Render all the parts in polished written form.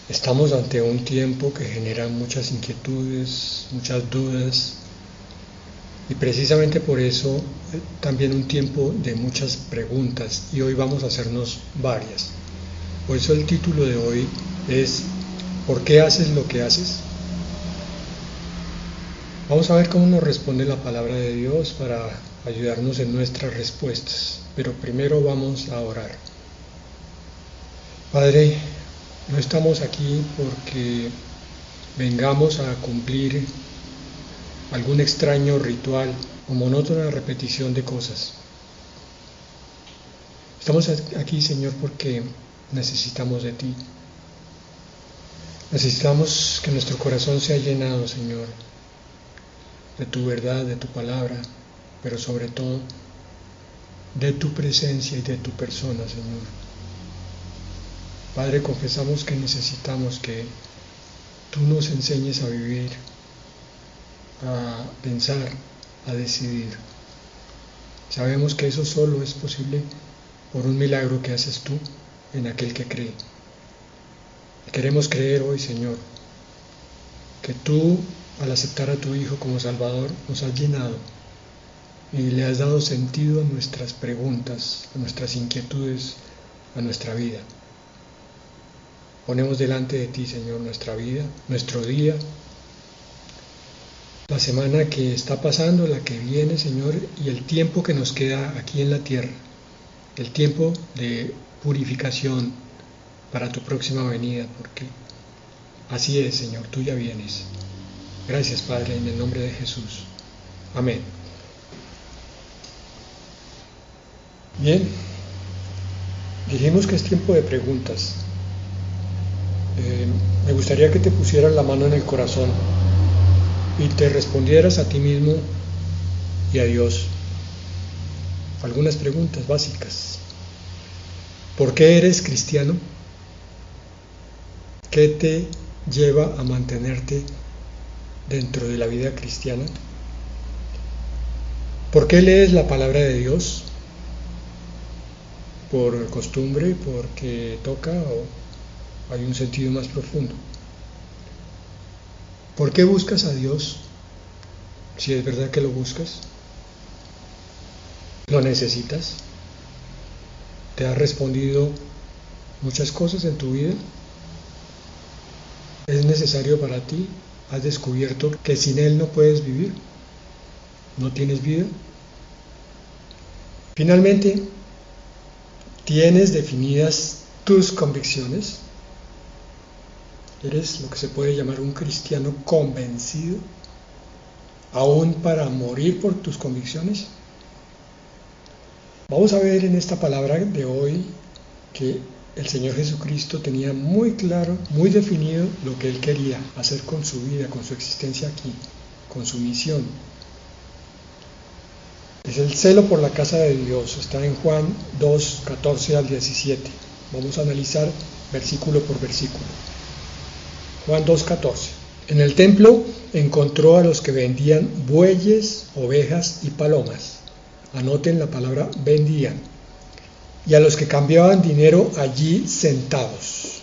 Estamos ante un tiempo que genera muchas inquietudes, muchas dudas y precisamente por eso también un tiempo de muchas preguntas y hoy vamos a hacernos varias. Por eso el título de hoy es ¿por qué haces lo que haces? Vamos a ver cómo nos responde la palabra de Dios para ayudarnos en nuestras respuestas, pero primero vamos a orar. Padre, no estamos aquí porque vengamos a cumplir algún extraño ritual o monótona repetición de cosas. Estamos aquí, Señor, porque necesitamos de ti. Necesitamos que nuestro corazón sea llenado, Señor, de tu verdad, de tu palabra, pero sobre todo de tu presencia y de tu persona, Señor. Padre, confesamos que necesitamos que tú nos enseñes a vivir, a pensar, a decidir. Sabemos que eso solo es posible por un milagro que haces tú en aquel que cree. Queremos creer hoy, Señor, que tú, al aceptar a tu Hijo como Salvador, nos has llenado y le has dado sentido a nuestras preguntas, a nuestras inquietudes, a nuestra vida. Ponemos delante de ti, Señor, nuestra vida, nuestro día, la semana que está pasando, la que viene, Señor, y el tiempo que nos queda aquí en la tierra, el tiempo de purificación para tu próxima venida, porque así es, Señor, tú ya vienes. Gracias, Padre, en el nombre de Jesús. Amén. Bien, dijimos que es tiempo de preguntas. Me gustaría que te pusieras la mano en el corazón y te respondieras a ti mismo y a Dios algunas preguntas básicas. ¿Por qué eres cristiano? ¿Qué te lleva a mantenerte dentro de la vida cristiana? ¿Por qué lees la palabra de Dios? ¿Por costumbre? ¿Porque toca? ¿O hay un sentido más profundo? ¿Por qué buscas a Dios? Si es verdad que lo buscas, ¿lo necesitas? ¿Te ha respondido muchas cosas en tu vida? ¿Es necesario para ti? ¿Has descubierto que sin Él no puedes vivir? ¿No tienes vida? Finalmente, ¿tienes definidas tus convicciones? ¿Eres lo que se puede llamar un cristiano convencido, aún para morir por tus convicciones? Vamos a ver en esta palabra de hoy que el Señor Jesucristo tenía muy claro, muy definido lo que Él quería hacer con su vida, con su existencia aquí, con su misión. Es el celo por la casa de Dios, está en Juan 2, 14 al 17. Vamos a analizar versículo por versículo. Juan 2:14. En el templo encontró a los que vendían bueyes, ovejas y palomas. Anoten la palabra vendían. Y a los que cambiaban dinero allí sentados.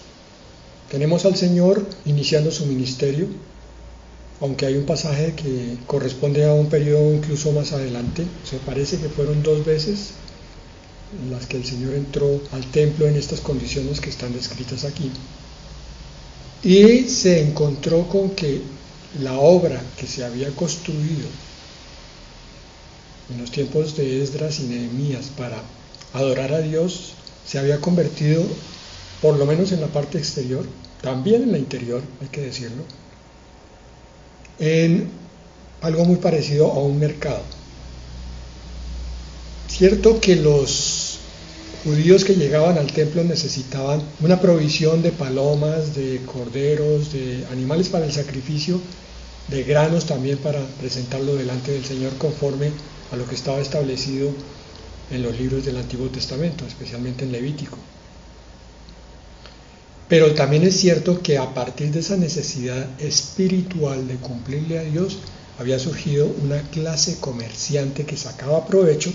Tenemos al Señor iniciando su ministerio, aunque hay un pasaje que corresponde a un periodo incluso más adelante. Se parece que fueron 2 veces en las que el Señor entró al templo en estas condiciones que están descritas aquí. Y se encontró con que la obra que se había construido en los tiempos de Esdras y Nehemías para adorar a Dios se había convertido, por lo menos en la parte exterior, también en la interior, hay que decirlo, en algo muy parecido a un mercado. Cierto que los judíos que llegaban al templo necesitaban una provisión de palomas, de corderos, de animales para el sacrificio, de granos también para presentarlo delante del Señor conforme a lo que estaba establecido en los libros del Antiguo Testamento, especialmente en Levítico. Pero también es cierto que a partir de esa necesidad espiritual de cumplirle a Dios, había surgido una clase comerciante que sacaba provecho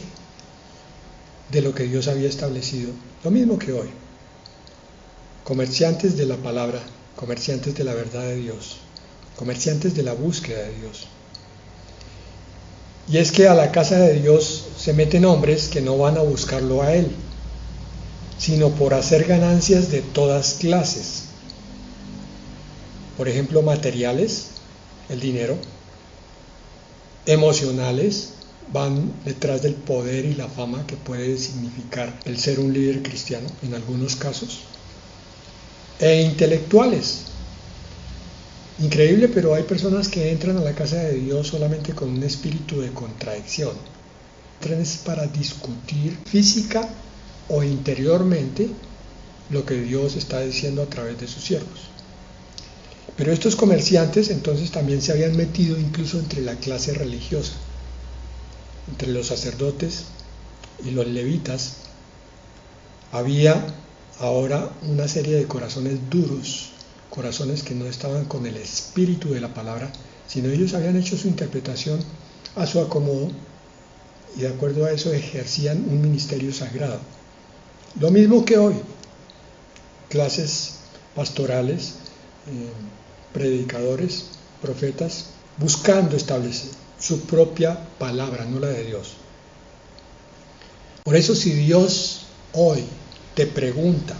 de lo que Dios había establecido, lo mismo que hoy. Comerciantes de la palabra comerciantes de la verdad de Dios, comerciantes de la búsqueda de Dios. Y es que a la casa de Dios se meten hombres que no van a buscarlo a Él, sino por hacer ganancias de todas clases. Por ejemplo, materiales, el dinero, emocionales, van detrás del poder y la fama que puede significar el ser un líder cristiano en algunos casos, e intelectuales. Increíble, pero hay personas que entran a la casa de Dios solamente con un espíritu de contradicción. Entran es para discutir física o interiormente lo que Dios está diciendo a través de sus siervos. Pero estos comerciantes entonces también se habían metido incluso entre la clase religiosa, entre los sacerdotes y los levitas. Había ahora una serie de corazones duros, corazones que no estaban con el espíritu de la palabra, sino ellos habían hecho su interpretación a su acomodo y de acuerdo a eso ejercían un ministerio sagrado. Lo mismo que hoy, clases pastorales, predicadores, profetas, buscando establecer su propia palabra, no la de Dios. Por eso si Dios hoy te pregunta,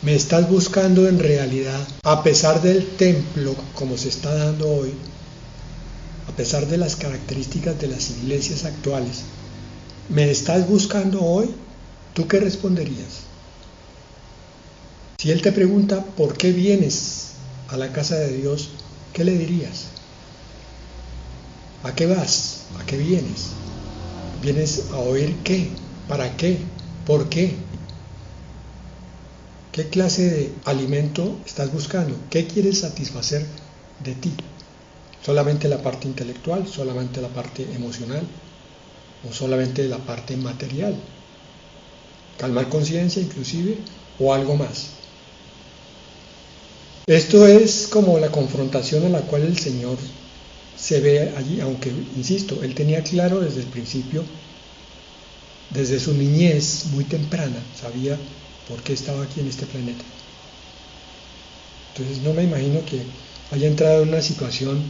¿me estás buscando en realidad a pesar del templo como se está dando hoy? A pesar de las características de las iglesias actuales, ¿me estás buscando hoy? ¿Tú qué responderías? Si Él te pregunta, ¿por qué vienes a la casa de Dios? ¿Qué le dirías? ¿A qué vas? ¿A qué vienes? ¿Vienes a oír qué? ¿Para qué? ¿Por qué? ¿Qué clase de alimento estás buscando? ¿Qué quieres satisfacer de ti? ¿Solamente la parte intelectual? ¿Solamente la parte emocional? ¿O solamente la parte material? ¿Calmar conciencia inclusive? ¿O algo más? Esto es como la confrontación a la cual el Señor se ve allí, aunque, insisto, Él tenía claro desde el principio, desde su niñez muy temprana, sabía por qué estaba aquí en este planeta. Entonces no me imagino que haya entrado en una situación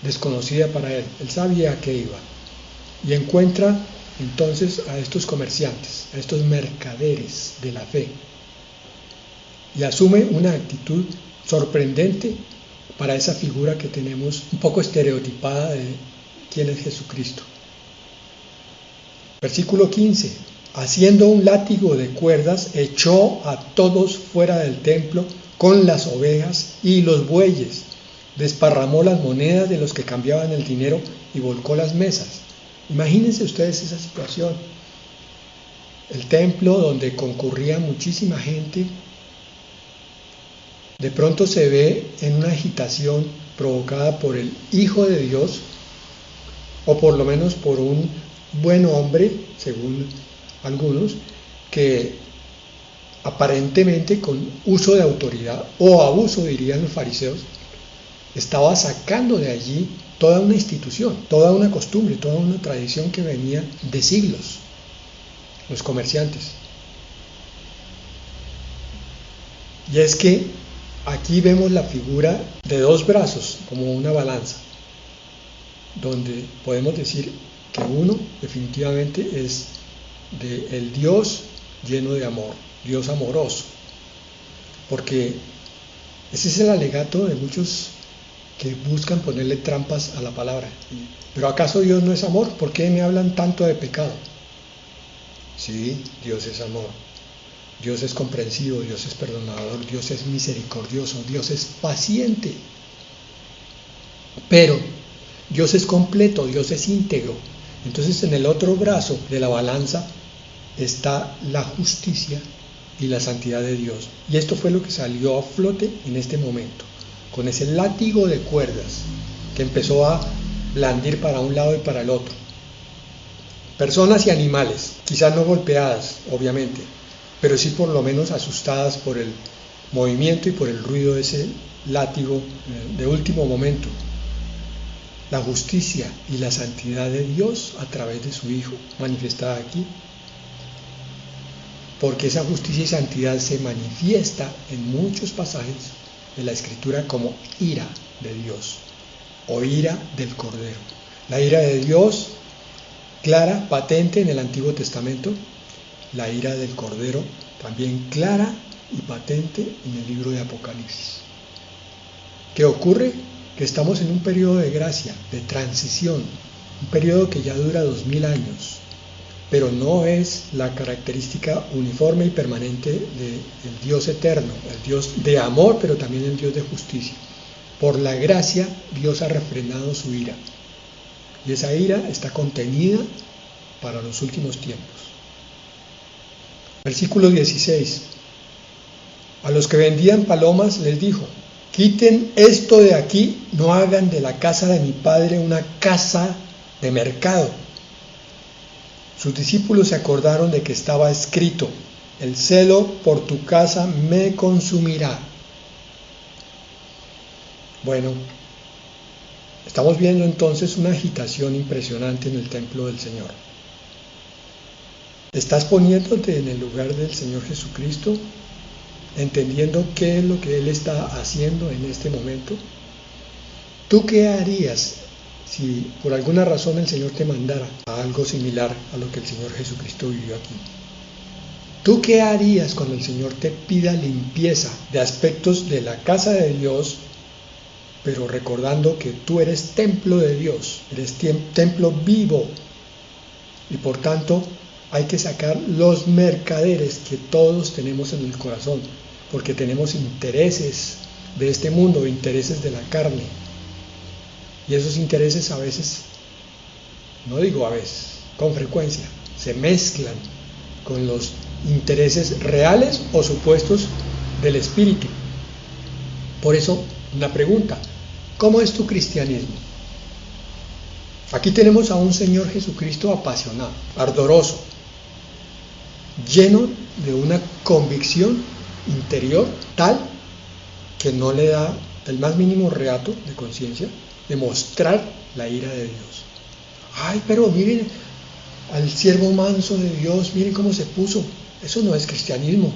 desconocida para Él. Él sabía a qué iba. Y encuentra entonces a estos comerciantes, a estos mercaderes de la fe. Y asume una actitud sorprendente para esa figura que tenemos un poco estereotipada de quién es Jesucristo. Versículo 15. Haciendo un látigo de cuerdas, echó a todos fuera del templo con las ovejas y los bueyes. Desparramó las monedas de los que cambiaban el dinero y volcó las mesas. Imagínense ustedes esa situación. El templo donde concurría muchísima gente, de pronto se ve en una agitación provocada por el Hijo de Dios, o por lo menos por un buen hombre, según algunos, que aparentemente con uso de autoridad o abuso, dirían los fariseos, estaba sacando de allí toda una institución, toda una costumbre, toda una tradición que venía de siglos, los comerciantes. Y es que aquí vemos la figura de dos brazos, como una balanza, donde podemos decir que uno definitivamente es del Dios lleno de amor, Dios amoroso, porque ese es el alegato de muchos que buscan ponerle trampas a la palabra. Pero ¿acaso Dios no es amor? ¿Por qué me hablan tanto de pecado? Sí, Dios es amor. Dios es comprensivo, Dios es perdonador, Dios es misericordioso, Dios es paciente. Pero Dios es completo, Dios es íntegro. Entonces en el otro brazo de la balanza está la justicia y la santidad de Dios. Y esto fue lo que salió a flote en este momento, con ese látigo de cuerdas que empezó a blandir para un lado y para el otro. Personas y animales, quizás no golpeadas, obviamente, pero sí por lo menos asustadas por el movimiento y por el ruido de ese látigo de último momento. La justicia y la santidad de Dios a través de su Hijo, manifestada aquí, porque esa justicia y santidad se manifiesta en muchos pasajes en la Escritura como ira de Dios o ira del Cordero. La ira de Dios, clara, patente en el Antiguo Testamento, la ira del Cordero, también clara y patente en el libro de Apocalipsis. ¿Qué ocurre? Que estamos en un periodo de gracia, de transición, un periodo que ya dura 2000 años, pero no es la característica uniforme y permanente del Dios eterno, el Dios de amor, pero también el Dios de justicia. Por la gracia, Dios ha refrenado su ira, y esa ira está contenida para los últimos tiempos. Versículo 16. A los que vendían palomas les dijo: quiten esto de aquí, no hagan de la casa de mi padre una casa de mercado. Sus discípulos se acordaron de que estaba escrito: el celo por tu casa me consumirá. Bueno, estamos viendo entonces una agitación impresionante en el templo del Señor. ¿Estás poniéndote en el lugar del Señor Jesucristo, entendiendo qué es lo que Él está haciendo en este momento? ¿Tú qué harías si por alguna razón el Señor te mandara a algo similar a lo que el Señor Jesucristo vivió aquí? ¿Tú qué harías cuando el Señor te pida limpieza de aspectos de la casa de Dios, pero recordando que tú eres templo de Dios, eres templo vivo, y por tanto hay que sacar los mercaderes que todos tenemos en el corazón, porque tenemos intereses de este mundo, intereses de la carne, y esos intereses a veces, no digo a veces, con frecuencia, se mezclan con los intereses reales o supuestos del espíritu. Por eso, una pregunta: ¿cómo es tu cristianismo? Aquí tenemos a un Señor Jesucristo apasionado, ardoroso, lleno de una convicción interior tal que no le da el más mínimo reato de conciencia de mostrar la ira de Dios. Ay, pero miren al siervo manso de Dios, miren cómo se puso. Eso no es cristianismo,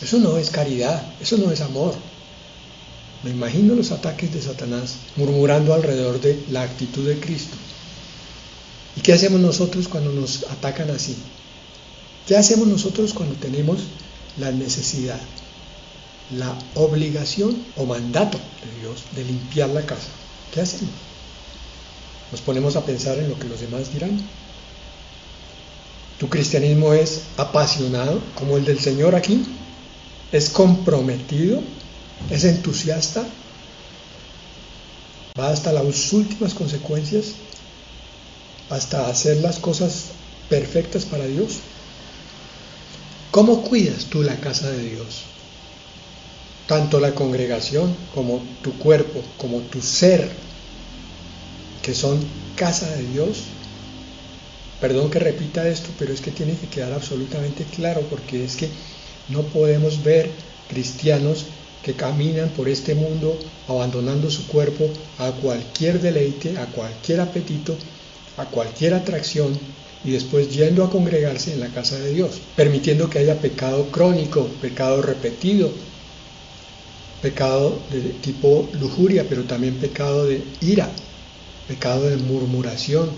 eso no es caridad, eso no es amor. Me imagino los ataques de Satanás murmurando alrededor de la actitud de Cristo. ¿Y qué hacemos nosotros cuando nos atacan así? ¿Qué hacemos nosotros cuando tenemos la necesidad, la obligación o mandato de Dios de limpiar la casa? ¿Qué hacemos? ¿Nos ponemos a pensar en lo que los demás dirán? ¿Tu cristianismo es apasionado como el del Señor aquí? ¿Es comprometido? ¿Es entusiasta? ¿Va hasta las últimas consecuencias? ¿Hasta hacer las cosas perfectas para Dios? ¿Cómo cuidas tú la casa de Dios? Tanto la congregación como tu cuerpo, como tu ser, que son casa de Dios. Perdón que repita esto, pero es que tiene que quedar absolutamente claro, porque es que no podemos ver cristianos que caminan por este mundo abandonando su cuerpo a cualquier deleite, a cualquier apetito, a cualquier atracción, y después yendo a congregarse en la casa de Dios, permitiendo que haya pecado crónico, pecado repetido, pecado de tipo lujuria, pero también pecado de ira, pecado de murmuración.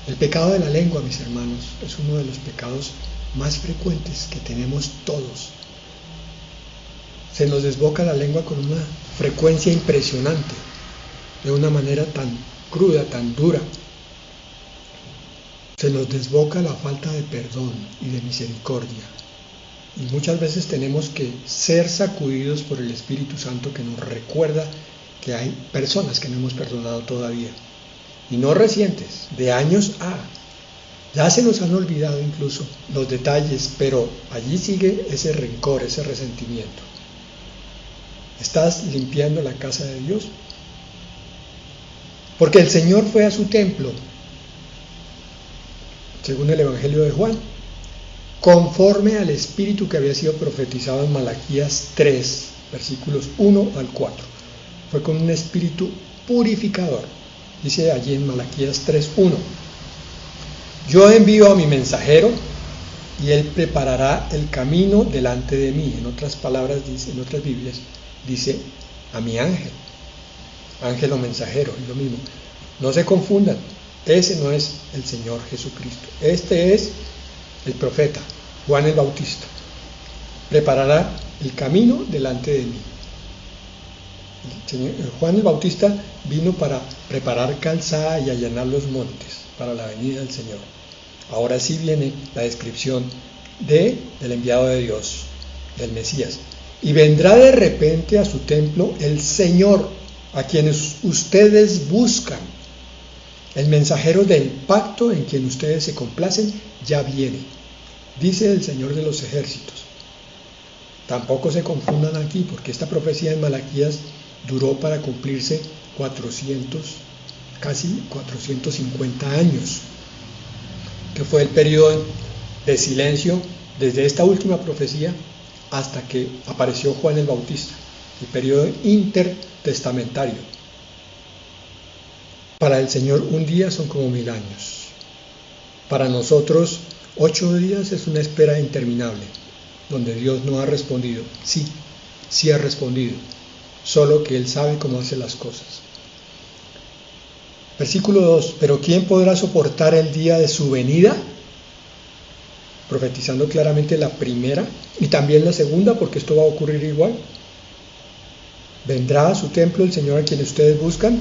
El pecado de la lengua, mis hermanos, es uno de los pecados más frecuentes que tenemos todos. Se nos desboca la lengua con una frecuencia impresionante, de una manera tan cruda, tan dura. Se nos desboca la falta de perdón y de misericordia. Y muchas veces tenemos que ser sacudidos por el Espíritu Santo, que nos recuerda que hay personas que no hemos perdonado todavía. Y no recientes, de años a. Ya se nos han olvidado incluso los detalles, pero allí sigue ese rencor, ese resentimiento. ¿Estás limpiando la casa de Dios? Porque el Señor fue a su templo, según el Evangelio de Juan, conforme al espíritu que había sido profetizado en Malaquías 3, versículos 1 al 4. Fue con un espíritu purificador. Dice allí en Malaquías 3:1: yo envío a mi mensajero y él preparará el camino delante de mí. En otras palabras dice, en otras Biblias, dice a mi ángel. Ángel o mensajero, es lo mismo. No se confundan, ese no es el Señor Jesucristo. Este es el profeta, Juan el Bautista. Preparará el camino delante de mí. Juan el Bautista vino para preparar calzada y allanar los montes para la venida del Señor. Ahora sí viene la descripción del enviado de Dios, del Mesías. Y vendrá de repente a su templo el Señor, a quienes ustedes buscan. El mensajero del pacto en quien ustedes se complacen ya viene, dice el Señor de los ejércitos. Tampoco se confundan aquí, porque esta profecía en Malaquías duró para cumplirse casi 450 años, que fue el periodo de silencio desde esta última profecía hasta que apareció Juan el Bautista, el periodo intertestamentario. Para el Señor un día son como 1000 años. Para nosotros 8 días es una espera interminable, donde Dios no ha respondido. Sí ha respondido, solo que Él sabe cómo hace las cosas. Versículo 2, pero ¿quién podrá soportar el día de su venida? Profetizando claramente la primera y también la segunda, porque esto va a ocurrir igual. Vendrá a su templo el Señor a quien ustedes buscan.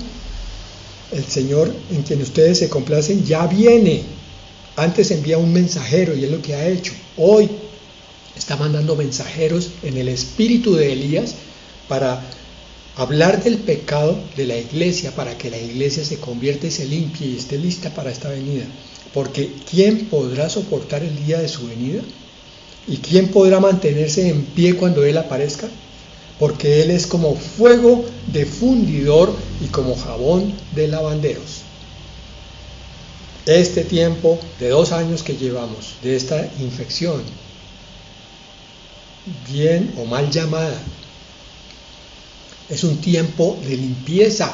El Señor en quien ustedes se complacen ya viene. Antes envía un mensajero y es lo que ha hecho. Hoy está mandando mensajeros en el espíritu de Elías para hablar del pecado de la iglesia, para que la iglesia se convierta y se limpie y esté lista para esta venida. Porque ¿quién podrá soportar el día de su venida? ¿Y quién podrá mantenerse en pie cuando Él aparezca? Porque Él es como fuego de fundidor y como jabón de lavanderos. Este tiempo de 2 años que llevamos de esta infección, bien o mal llamada, es un tiempo de limpieza.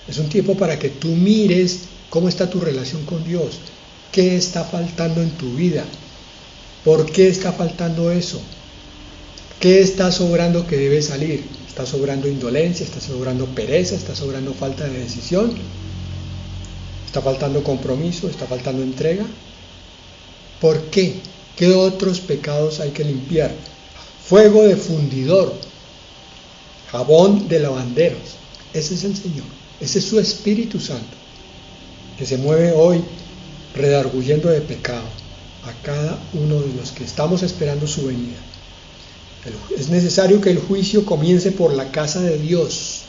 Es un tiempo para que tú mires cómo está tu relación con Dios, qué está faltando en tu vida, por qué está faltando eso, qué está sobrando que debe salir. Está sobrando indolencia, está sobrando pereza, está sobrando falta de decisión, está faltando compromiso, está faltando entrega. ¿Por qué? ¿Qué otros pecados hay que limpiar? Fuego de fundidor, jabón de lavanderos. Ese es el Señor, ese es su Espíritu Santo, que se mueve hoy redarguyendo de pecado a cada uno de los que estamos esperando su venida. Es necesario que el juicio comience por la casa de Dios.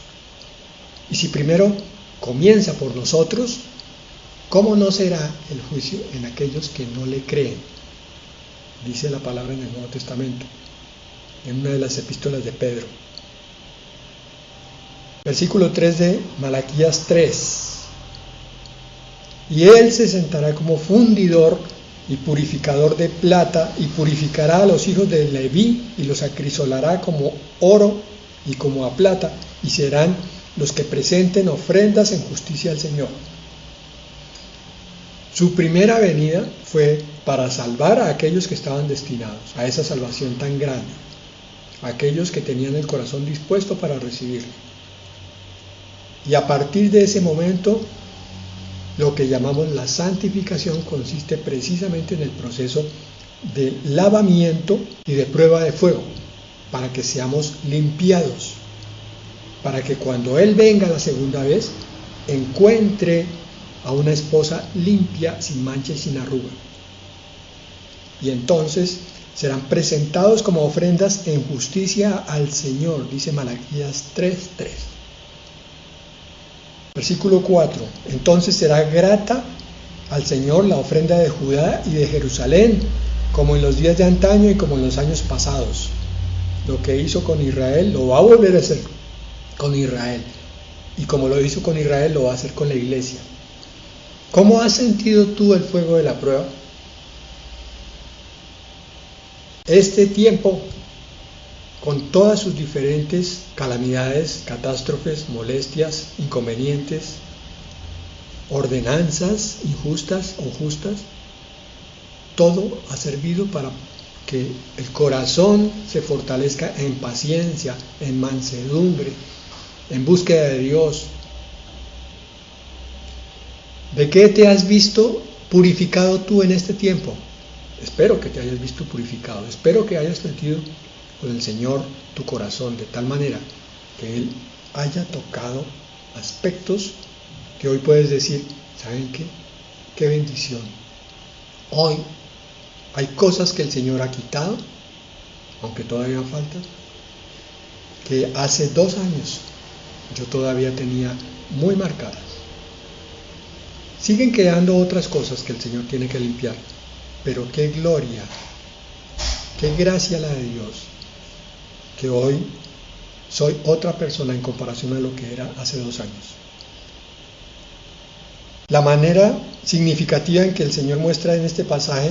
Y si primero comienza por nosotros, ¿cómo no será el juicio en aquellos que no le creen? Dice la palabra en el Nuevo Testamento, en una de las epístolas de Pedro. Versículo 3 de Malaquías 3. Y Él se sentará como fundidor y purificador de plata, y purificará a los hijos de Leví, y los acrisolará como oro y como a plata, y serán los que presenten ofrendas en justicia al Señor. Su primera venida fue para salvar a aquellos que estaban destinados a esa salvación tan grande, a aquellos que tenían el corazón dispuesto para recibirlo. Y a partir de ese momento, lo que llamamos la santificación consiste precisamente en el proceso de lavamiento y de prueba de fuego, para que seamos limpiados, para que cuando Él venga la segunda vez, encuentre a una esposa limpia, sin mancha y sin arruga. Y entonces serán presentados como ofrendas en justicia al Señor, dice Malaquías 3:3. Versículo 4. Entonces será grata al Señor la ofrenda de Judá y de Jerusalén, como en los días de antaño y como en los años pasados. Lo que hizo con Israel lo va a volver a hacer con Israel, y como lo hizo con Israel lo va a hacer con la iglesia. ¿Cómo has sentido tú el fuego de la prueba? Este tiempo, con todas sus diferentes calamidades, catástrofes, molestias, inconvenientes, ordenanzas injustas o justas, todo ha servido para que el corazón se fortalezca en paciencia, en mansedumbre, en búsqueda de Dios. ¿De qué te has visto purificado tú en este tiempo? Espero que te hayas visto purificado, espero que hayas sentido con el Señor tu corazón de tal manera que Él haya tocado aspectos que hoy puedes decir, ¿saben qué? ¡Qué bendición! Hoy hay cosas que el Señor ha quitado, aunque todavía faltan, que hace 2 años yo todavía tenía muy marcadas. Siguen quedando otras cosas que el Señor tiene que limpiar, pero qué gloria, qué gracia la de Dios, que hoy soy otra persona en comparación a lo que era hace 2 años. La manera significativa en que el Señor muestra en este pasaje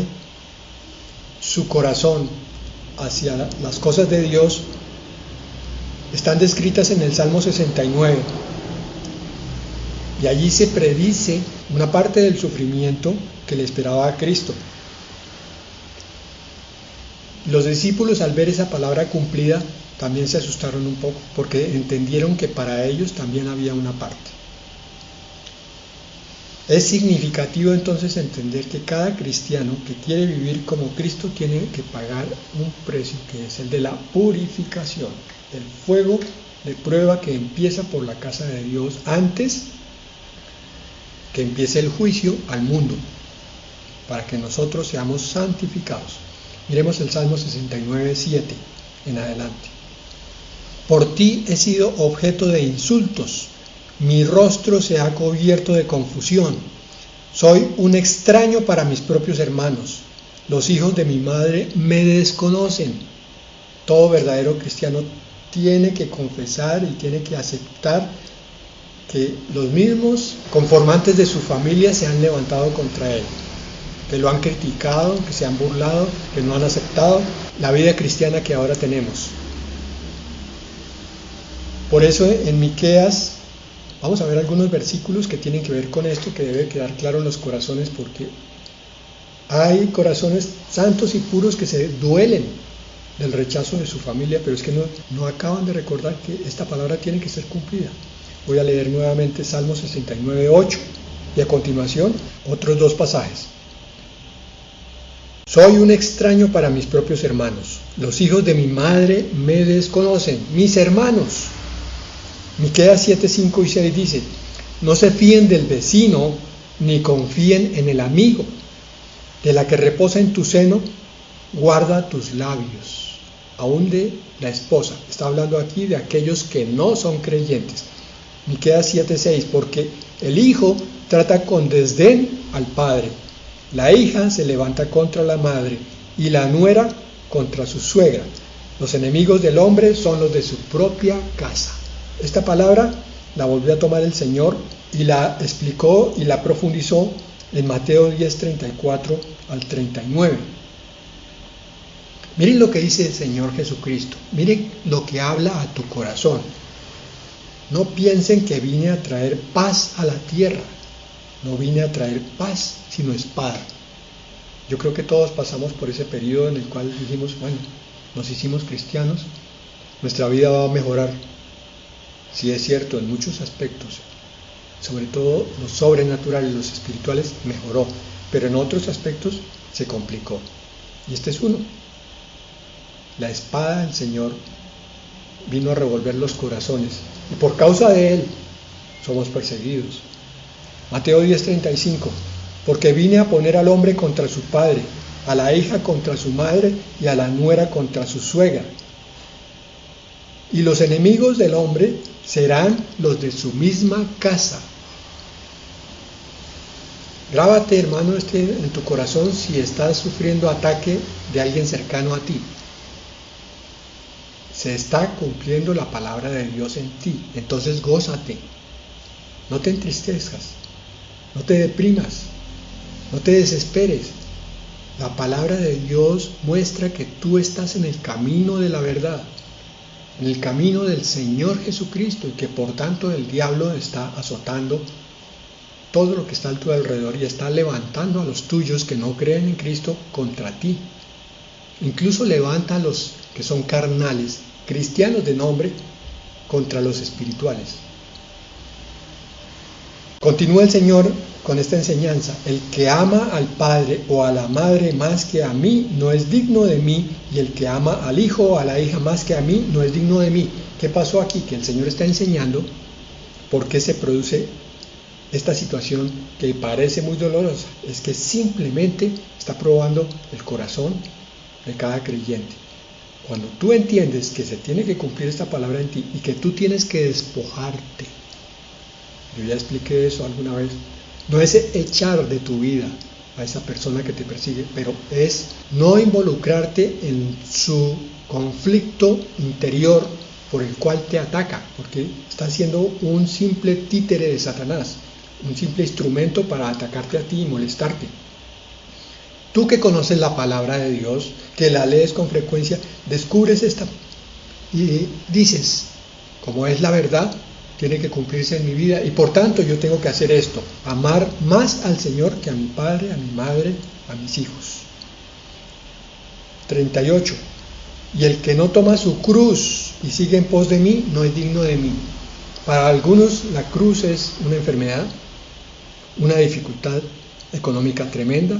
su corazón hacia las cosas de Dios están descritas en el Salmo 69. Y allí se predice una parte del sufrimiento que le esperaba a Cristo. Los discípulos, al ver esa palabra cumplida, también se asustaron un poco, porque entendieron que para ellos también había una parte. Es significativo entonces entender que cada cristiano que quiere vivir como Cristo tiene que pagar un precio, que es el de la purificación, el fuego de prueba que empieza por la casa de Dios antes que empiece el juicio al mundo, para que nosotros seamos santificados. Miremos el Salmo 69, 7 en adelante. Por ti he sido objeto de insultos, mi rostro se ha cubierto de confusión. Soy un extraño para mis propios hermanos. Los hijos de mi madre me desconocen. Todo verdadero cristiano tiene que confesar y tiene que aceptar que los mismos conformantes de su familia se han levantado contra él, que lo han criticado, que se han burlado, que no han aceptado la vida cristiana que ahora tenemos. Por eso en Miqueas vamos a ver algunos versículos que tienen que ver con esto, que debe quedar claro en los corazones, porque hay corazones santos y puros que se duelen del rechazo de su familia, pero es que no acaban de recordar que esta palabra tiene que ser cumplida. Voy a leer nuevamente Salmo 69, 8 y a continuación otros 2 pasajes. Soy un extraño para mis propios hermanos. Los hijos de mi madre me desconocen. Mis hermanos. Miqueas 7, 5 y 6 dice, no se fíen del vecino, ni confíen en el amigo. De la que reposa en tu seno, guarda tus labios. Aún de la esposa. Está hablando aquí de aquellos que no son creyentes. Miqueas 7, 6, porque el hijo trata con desdén al padre. La hija se levanta contra la madre y la nuera contra su suegra. Los enemigos del hombre son los de su propia casa. Esta palabra la volvió a tomar el Señor y la explicó y la profundizó en Mateo 10, 34 al 39. Miren lo que dice el Señor Jesucristo. Miren lo que habla a tu corazón. No piensen que vine a traer paz a la tierra. No vine a traer paz, sino espada. Yo creo que todos pasamos por ese periodo en el cual dijimos, bueno, nos hicimos cristianos, nuestra vida va a mejorar. Sí es cierto, en muchos aspectos, sobre todo los sobrenaturales, los espirituales, mejoró, pero en otros aspectos se complicó. Y este es uno. La espada del Señor vino a revolver los corazones, y por causa de Él somos perseguidos. Mateo 10:35, porque vine a poner al hombre contra su padre, a la hija contra su madre y a la nuera contra su suegra. Y los enemigos del hombre serán los de su misma casa. Grábate, hermano, en tu corazón si estás sufriendo ataque de alguien cercano a ti. Se está cumpliendo la palabra de Dios en ti, entonces gózate. No te entristezcas, no te deprimas, no te desesperes. La palabra de Dios muestra que tú estás en el camino de la verdad, en el camino del Señor Jesucristo, y que por tanto el diablo está azotando todo lo que está a tu alrededor y está levantando a los tuyos que no creen en Cristo contra ti. Incluso levanta a los que son carnales, cristianos de nombre, contra los espirituales. Continúa el Señor con esta enseñanza: el que ama al padre o a la madre más que a mí no es digno de mí, y el que ama al hijo o a la hija más que a mí no es digno de mí. ¿Qué pasó aquí? Que el Señor está enseñando por qué se produce esta situación que parece muy dolorosa. Es que simplemente está probando el corazón de cada creyente. Cuando tú entiendes que se tiene que cumplir esta palabra en ti y que tú tienes que despojarte, yo ya expliqué eso alguna vez, no es echar de tu vida a esa persona que te persigue, pero es no involucrarte en su conflicto interior por el cual te ataca, porque está siendo un simple títere de Satanás, un simple instrumento para atacarte a ti y molestarte. Tú que conoces la palabra de Dios, que la lees con frecuencia, descubres esta y dices, como es la verdad, tiene que cumplirse en mi vida y por tanto yo tengo que hacer esto: amar más al Señor que a mi padre, a mi madre, a mis hijos. 38. Y el que no toma su cruz y sigue en pos de mí no es digno de mí. Para algunos la cruz es una enfermedad, una dificultad económica tremenda,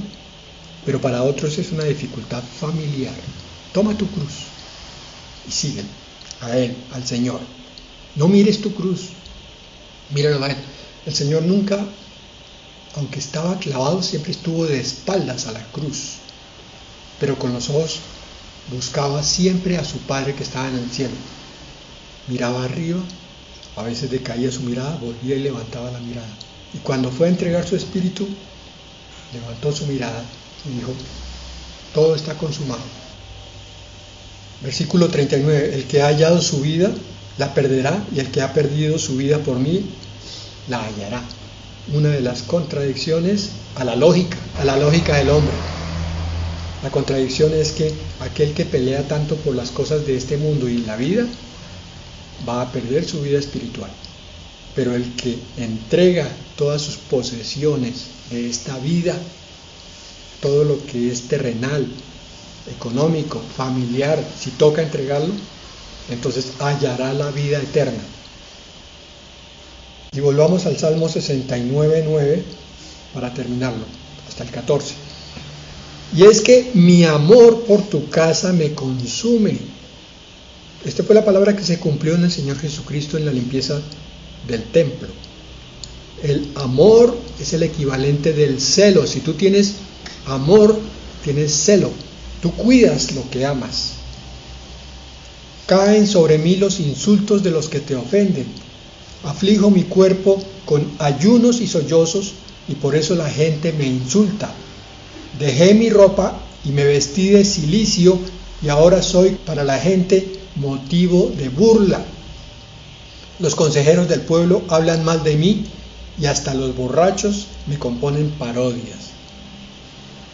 pero para otros es una dificultad familiar. Toma tu cruz y sigue a Él, al Señor. No mires tu cruz, míralo a Él. El Señor nunca, aunque estaba clavado, siempre estuvo de espaldas a la cruz, pero con los ojos buscaba siempre a su Padre que estaba en el cielo. Miraba arriba, a veces decaía su mirada, volvía y levantaba la mirada. Y cuando fue a entregar su espíritu, levantó su mirada y dijo: todo está consumado. Versículo 39. El que ha hallado su vida la perderá, y el que ha perdido su vida por mí la hallará. Una de las contradicciones a la lógica del hombre. La contradicción es que aquel que pelea tanto por las cosas de este mundo y la vida va a perder su vida espiritual, pero el que entrega todas sus posesiones de esta vida, todo lo que es terrenal, económico, familiar, si toca entregarlo, entonces hallará la vida eterna. Y volvamos al Salmo 69:9 para terminarlo, hasta el 14. Y es que mi amor por tu casa me consume. Esta fue la palabra que se cumplió en el Señor Jesucristo en la limpieza del templo. El amor es el equivalente del celo. Si tú tienes amor, tienes celo. Tú cuidas lo que amas. Caen sobre mí los insultos de los que te ofenden. Aflijo mi cuerpo con ayunos y sollozos, y por eso la gente me insulta. Dejé mi ropa y me vestí de cilicio, y ahora soy para la gente motivo de burla. Los consejeros del pueblo hablan mal de mí, y hasta los borrachos me componen parodias.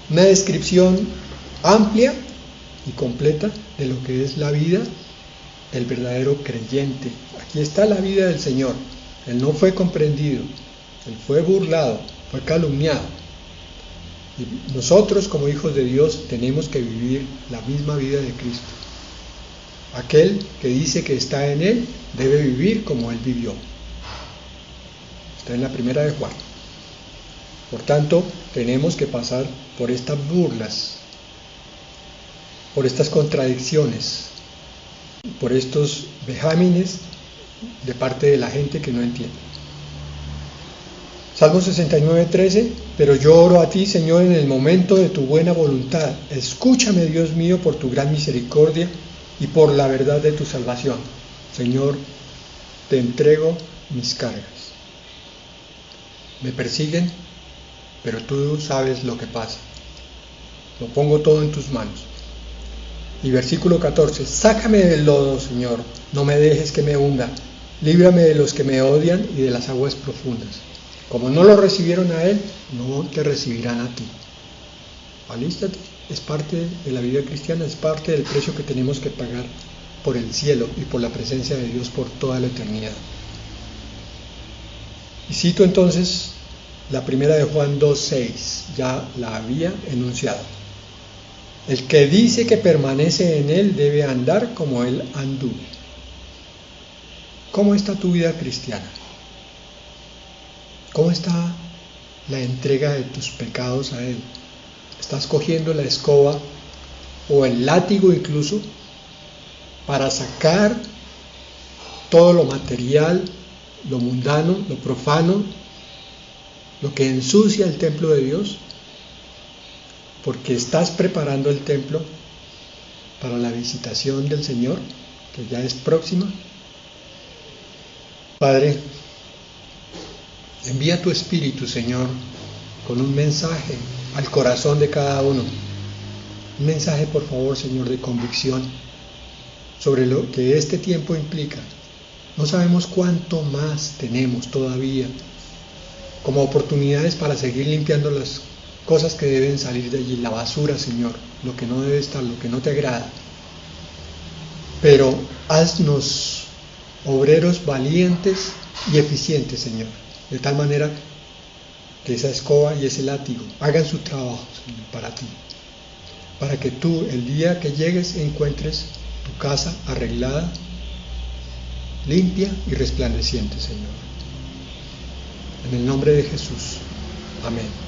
Una descripción amplia y completa de lo que es la vida del verdadero creyente. Aquí está la vida del Señor. Él no fue comprendido, Él fue burlado, fue calumniado. Y nosotros, como hijos de Dios, tenemos que vivir la misma vida de Cristo. Aquel que dice que está en Él debe vivir como Él vivió. Está en la primera de Juan. Por tanto, tenemos que pasar por estas burlas, por estas contradicciones, por estos vejámenes de parte de la gente que no entiende. Salmo 69:13. Pero yo oro a ti, Señor, en el momento de tu buena voluntad. Escúchame, Dios mío, por tu gran misericordia y por la verdad de tu salvación. Señor, te entrego mis cargas. Me persiguen, pero tú sabes lo que pasa. Lo pongo todo en tus manos. Y versículo 14. Sácame del lodo, Señor, no me dejes que me hunda. Líbrame de los que me odian y de las aguas profundas. Como no lo recibieron a Él, no te recibirán a ti. Alístate. Es parte de la vida cristiana, es parte del precio que tenemos que pagar por el cielo y por la presencia de Dios por toda la eternidad. Y cito entonces la primera de Juan 2:6, ya la había enunciado. El que dice que permanece en Él debe andar como Él anduvo. ¿Cómo está tu vida cristiana? ¿Cómo está la entrega de tus pecados a Él? ¿Estás cogiendo la escoba o el látigo incluso para sacar todo lo material, lo mundano, lo profano, lo que ensucia el templo de Dios? Porque estás preparando el templo para la visitación del Señor, que ya es próxima. Padre, envía tu Espíritu, Señor, con un mensaje al corazón de cada uno. Un mensaje, por favor, Señor, de convicción sobre lo que este tiempo implica. No sabemos cuánto más tenemos todavía como oportunidades para seguir limpiando las cosas que deben salir de allí, la basura, Señor, lo que no debe estar, lo que no te agrada. Pero haznos obreros valientes y eficientes, Señor, de tal manera que esa escoba y ese látigo hagan su trabajo, Señor, para ti, para que tú el día que llegues encuentres tu casa arreglada, limpia y resplandeciente, Señor. En el nombre de Jesús. Amén.